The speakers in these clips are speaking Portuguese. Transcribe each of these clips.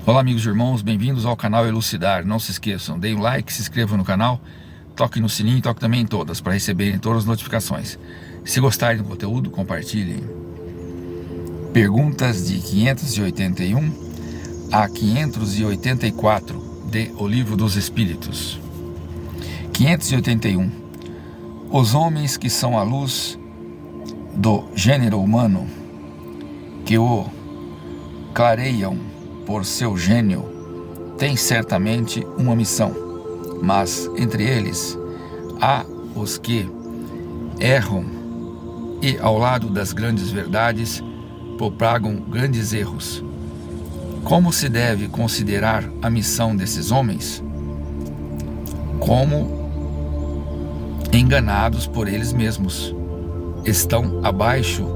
Olá amigos e irmãos, bem-vindos ao canal Elucidar. Não se esqueçam, deem um like, se inscrevam no canal, toque no sininho e toque também em todas para receberem todas as notificações. Se gostarem do conteúdo, compartilhem. Perguntas de 581 a 584 de O Livro dos Espíritos. 581. Os homens que são a luz do gênero humano, que o clareiam por seu gênio, têm certamente uma missão, mas entre eles há os que erram e ao lado das grandes verdades propagam grandes erros. Como se deve considerar a missão desses homens? Como enganados por eles mesmos, estão abaixo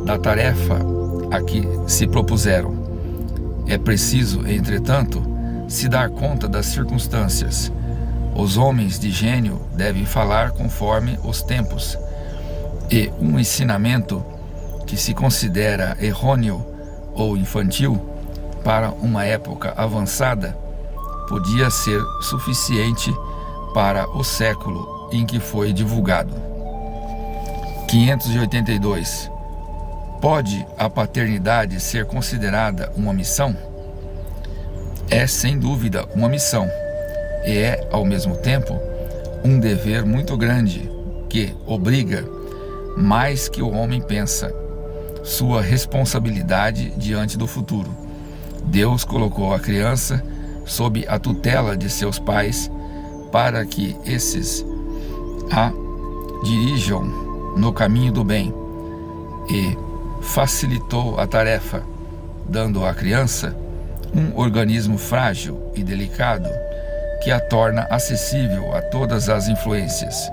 da tarefa a que se propuseram. É preciso, entretanto, se dar conta das circunstâncias. Os homens de gênio devem falar conforme os tempos, e um ensinamento que se considera errôneo ou infantil para uma época avançada podia ser suficiente para o século em que foi divulgado. 582. Pode a paternidade ser considerada uma missão? É sem dúvida uma missão, e é, ao mesmo tempo, um dever muito grande que obriga, mais que o homem pensa, sua responsabilidade diante do futuro. Deus colocou a criança sob a tutela de seus pais para que esses a dirijam no caminho do bem, e facilitou a tarefa, dando à criança um organismo frágil e delicado que a torna acessível a todas as influências.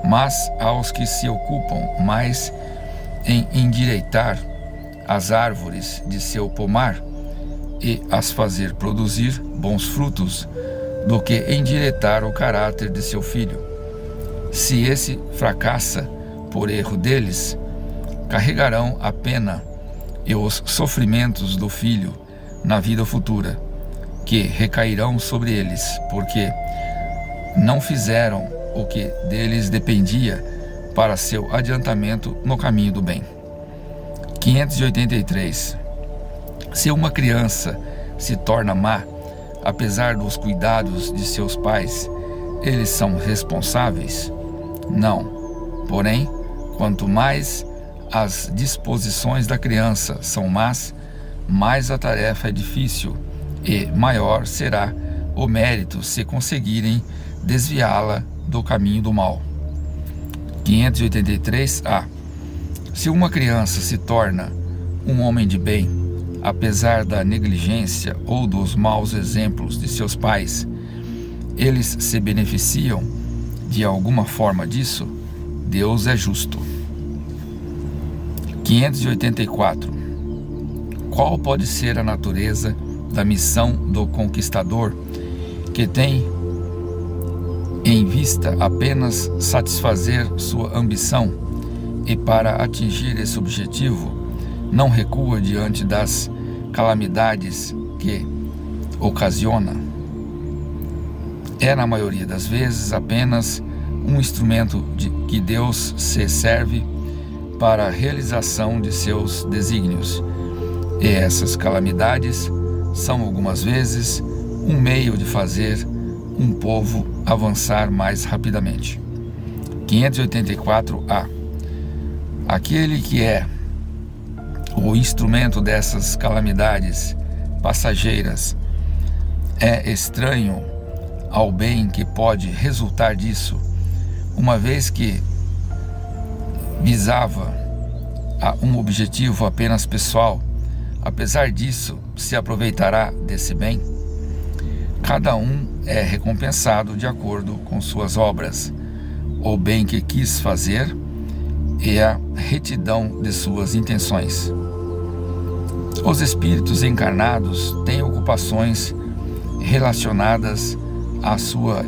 Mas aos que se ocupam mais em endireitar as árvores de seu pomar e as fazer produzir bons frutos do que endireitar o caráter de seu filho. Se esse fracassa por erro deles, carregarão a pena e os sofrimentos do filho na vida futura, que recairão sobre eles, porque não fizeram o que deles dependia para seu adiantamento no caminho do bem. 583. Se uma criança se torna má, apesar dos cuidados de seus pais, eles são responsáveis? Não. Porém, quanto mais as disposições da criança são más, mais a tarefa é difícil e maior será o mérito se conseguirem desviá-la do caminho do mal. 583a. Se uma criança se torna um homem de bem, apesar da negligência ou dos maus exemplos de seus pais, eles se beneficiam de alguma forma disso? Deus é justo. 584. Qual pode ser a natureza da missão do conquistador que tem em vista apenas satisfazer sua ambição e, para atingir esse objetivo, não recua diante das calamidades que ocasiona? É, na maioria das vezes, apenas um instrumento de que Deus se serve para a realização de seus desígnios, e essas calamidades são algumas vezes um meio de fazer um povo avançar mais rapidamente. 584a. Aquele que é o instrumento dessas calamidades passageiras é estranho ao bem que pode resultar disso, uma vez que visava a um objetivo apenas pessoal. Apesar disso, se aproveitará desse bem? Cada um é recompensado de acordo com suas obras, o bem que quis fazer e a retidão de suas intenções. Os espíritos encarnados têm ocupações relacionadas à sua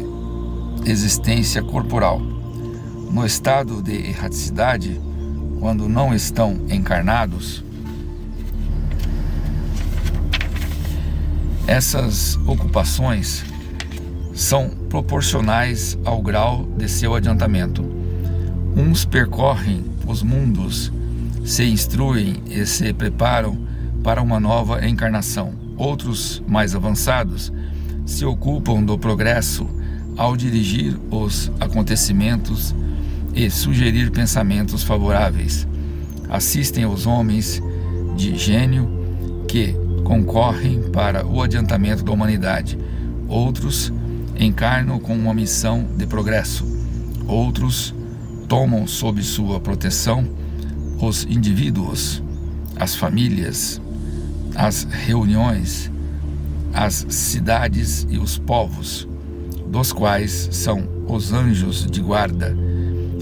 existência corporal. No estado de erraticidade, quando não estão encarnados, Essas ocupações são proporcionais ao grau de seu adiantamento. Uns percorrem os mundos, se instruem e se preparam para uma nova encarnação. Outros, mais avançados, se ocupam do progresso ao dirigir os acontecimentos e sugerir pensamentos favoráveis. Assistem aos homens de gênio que concorrem para o adiantamento da humanidade. Outros encarnam com uma missão de progresso. Outros tomam sob sua proteção os indivíduos, as famílias, as reuniões, as cidades e os povos, dos quais são os anjos de guarda,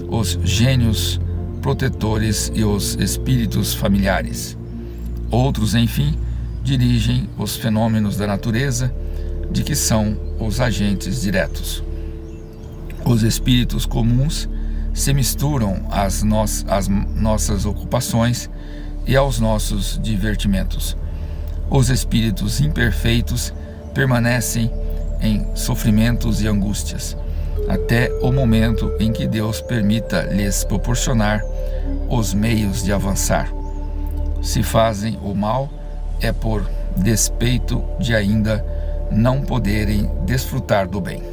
os gênios protetores e os espíritos familiares. Outros, enfim, dirigem os fenômenos da natureza, de que são os agentes diretos. Os espíritos comuns se misturam às nossas ocupações e aos nossos divertimentos. Os espíritos imperfeitos permanecem em sofrimentos e angústias, até o momento em que Deus permita lhes proporcionar os meios de avançar. Se fazem o mal, é por despeito de ainda não poderem desfrutar do bem.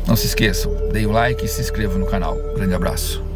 Não se esqueçam, deem o like e se inscrevam no canal. Grande abraço.